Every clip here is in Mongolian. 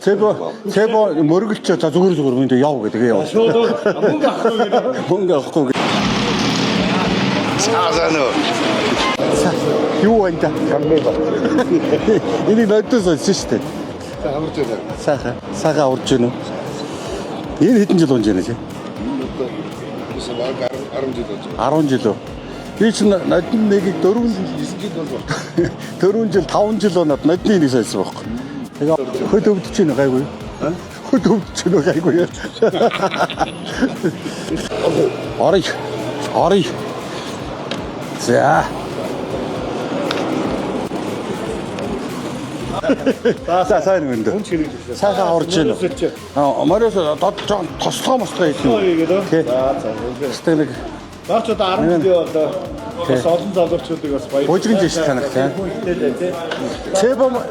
Цэбо мөргөлч за зүгээр минь яв гэдэг яв. Мөнгө авахгүй гэдэг. Саазано. Юу энэ та? Энийг нойтос олсон шүү дээ. Сага урж гэнэ. Энэ хэдэн жил унж гэнэ чи? 10 жил. Би ч нодны нэгийг 4 жил болов. 4 жил 5 жил оноод нодны нэг сойсон байхгүй. Тэгээ хөд өвдөж чинь гайгүй. Хөд өвдөж чинь гайгүй. Орой. За. Сайн юм даа. Сайхан орж ийн. Мориос тослоо мостой хийсэн. Тэ. Нэг Баач одоо 10 жилийн одоо бас олон залуучуудыг бас баяр. Бужигч шүү танах тийм.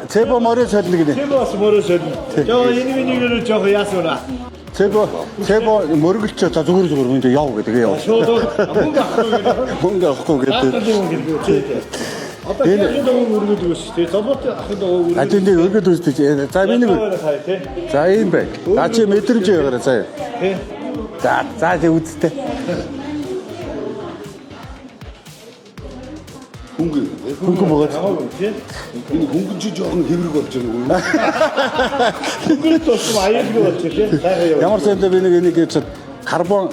Цэбо мориос солино гинэ. Цэбо бас мориос солино. Жоо энийг жоох яасан вэ? Цэбо мөргөлч за зүгээр минь яв гэдэг яв. Мөнгө авахгүй гэдэг. Одоо энэ доо өргөдөг ус тий. Золбот ахын доо өргөдөг. Энд өргөдөг ус тий. За би нэг. За юм бэ. За чи мэдрэмж яваарай заа. Тий. За тий үзтээ. Хөнгөн бөгөөд. Энэ хөнгөн чи жоохон хэврэг болж байгаа юм. Хөнгөн тусам аюулгүй болж тий. Ямар сандаа би нэг гэж карбон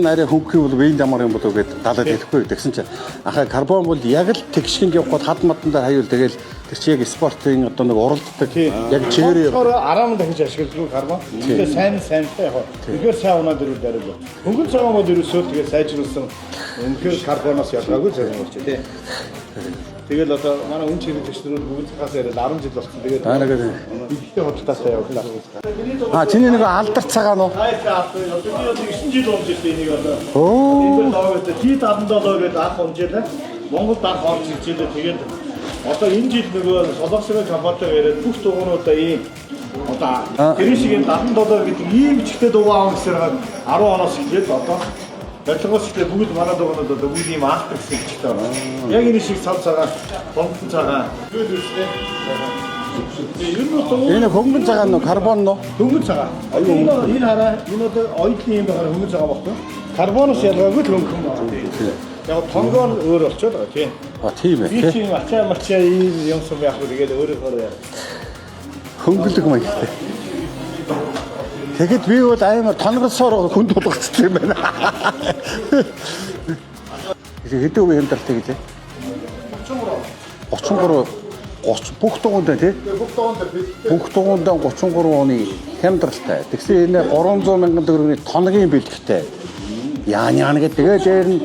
арай хөнгөх бол вейн ямар юм болов гэдээ далаад ирэхгүй гэсэн чинь ахаа карбон бол яг л тэгшгэн явхад хад матандаар хаяул тэгэл тэр чи яг спортын одоо нэг уралддаг яг чигээрээ 10 дахиж ашигладаг карбон. Тэгээ сайн яг. Тэгэхээр сайн унаад ирвэл даруй. Хөнгөн цагаан бол ерөөсөө тэгээ сайжруулсан өнөхөр карбоноос ялгаагүй зэрэг болж тий. Тэгэл одоо манай үн чирэг төчнөр бүгд цахаас яриад 10 жил болсон. Тэгээд ихтэй хөдөлтөөсөө явууллаа. Чиний нэг алдар цагаан уу? Одоо 9 жил болж ирсэн энийг одоо. Энэ логод T77 гэдэг анх унжээлаа. Монголд анх орж иржээ. Тэгээд одоо энэ жил нөгөө солонгосын компанитай яриад бүх дугуйнуудаа ийм одоо тэр шиг энэ 77 гэдэг ийм чигтэй дугуй аав гэсээр 10 оноос эхлээд одоо барилгаас ихтэй бүгд манай дугуйнууд одоо бүгд ийм аах гэсэн чигтэй байна. Яг энэ шиг цав цагаан, бомбон цагаан. Юу үстэй? Энэ хөнгөн цагаан уу, карбон уу? Хөнгөн цагаан. Энэ хараа, энэ одоо оюутны юм байгаа хөнгөн цагаан багтаа. Карбоноос ялгаагүй хөнгөн байна. Яг тонгоор өөр болчиход байгаа тийм. Тийм ээ. Би чинь ачаа ийм юмсан яг үгээд өөрөөр яа. Хөнгөлөг маяг. Тэгэхэд би бол аймаар тонгорсоор хүнд болгоцсон юм байна. Хэдэн үе хэмдэртэй гэлээ? 33 бүх дугуйдаа тий? Бүх дугуйдаа 33 оны хямдралтай. Тэгсэн энэ 300 мянган төгрөгийн тоногийн бэлтгэхтэй. Яа гэдэг. Тэгээд дээр нь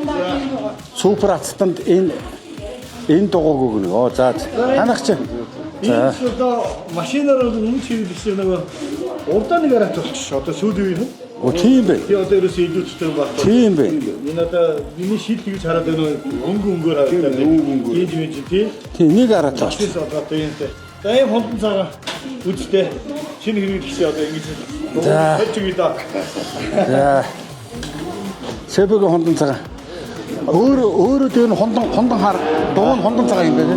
супер ацтанд энэ дугуйг өгнө. За танах чи. Энэ одоо машинаар өмнө чиглэлсэн нөгөө урдаа нэг арай болчих. Одоо сүүлийн үе. Тийм бэ. Би одоо ерөөсөө илүүцтэй байна. Тийм бэ. Энэ одоо миний шил тэгж хараад байна. Өнгөөр хараад байна. Ийм тийм. Тийм нэг арай таач. Одоо энэ. За ийм хонтон цагаан үзтэй. Шинэ хэрэглэгчээ одоо ингэж хэлж байгаа. За. Цэбэгийн хонтон цагаан. Өөрөө тэр хонтон хар дуун хонтон цагаан юм байна.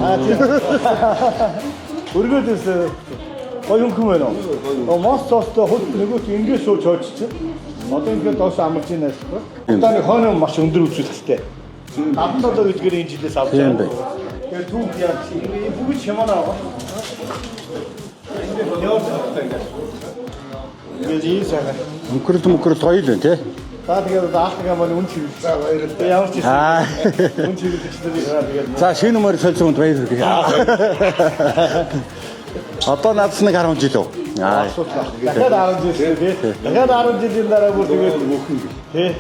Өргөдөөс гоё хөнгөн байна уу? Мос цоостой хөл нөгөөт ингэж сууж хооччих. Одоо ингээд доос амарчийнэ эсвэл. Одоо нэг хойно маш өндөр үзүүлэлттэй. 77 гэдгээр энэ жилээс авч байгаа. Тэгээд түүх яг бүгд шиманаа. Ингээд ийсаа. Мөнгөрөл гоё л байна тий. За тэгээд аахтгаа маань үн чиглэлтэй баярлалаа. Ямар ч юм. Үн чиглэлтэй тэгээд. За шинэ мөр солисон хүнд баярлалаа. Одоо надаас нэг 10 жил үү? Дахиад 10 жил тий. Дахиад 10 жилийн дараа бүр тэгээд мөхөн тий.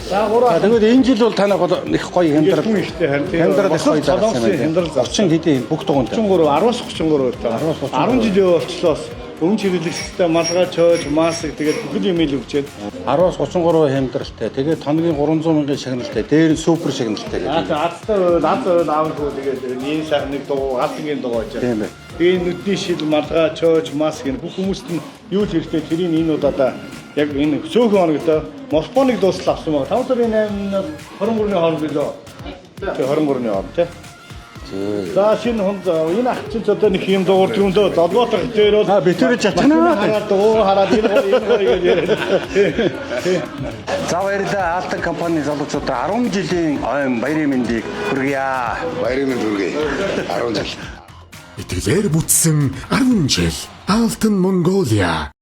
За гураа. Тэгээд энэ жил бол танах их гоё хямдрал. Хямдрал их гоё зарсан юм. Хямдрал зарсан. 30 хэдийн бүх дугуйнд. 33, 10-аас 33 таа. 10 жилийн болчлоос өмнө чиглэлтэй малгай чойж маск тэгээд бүхэл юм ил өгчээд 10-аас 33 хямдралтай. Тэгээд тоногийн 300 мянган шагналтай. Дээр нь супер шагналтай. Азтай аавгүй тэгээд энэ сайхан нэг дугуй алтангийн дугуй очоо. Тийм ээ. Тэгээд нүдний шил малгай чойж маск энэ бүх хүмүүст нь юу л хэрэгтэй тэрийг энэ удаа яг энэ сөөхөн хоногтой морфоныг дуусгал авсан байгаа. 5 сарын 8-наас 23-ны хооронд билүү. Тэгээ 23-ны хооронд тий. За шинэ хүн энэ ах чинь одоо нэг юм дуурд юм дөө долоотор дээр бол битүүрээ чатгана. хараад энэ. За баярлалаа. Алтан компани залуучуудаа 10 жилийн баярын мэндийг хүргье. Баярын мэнд хүргэе. 10 жил. Итгэлээр бүтсэн 10 жил Алтан Монголиа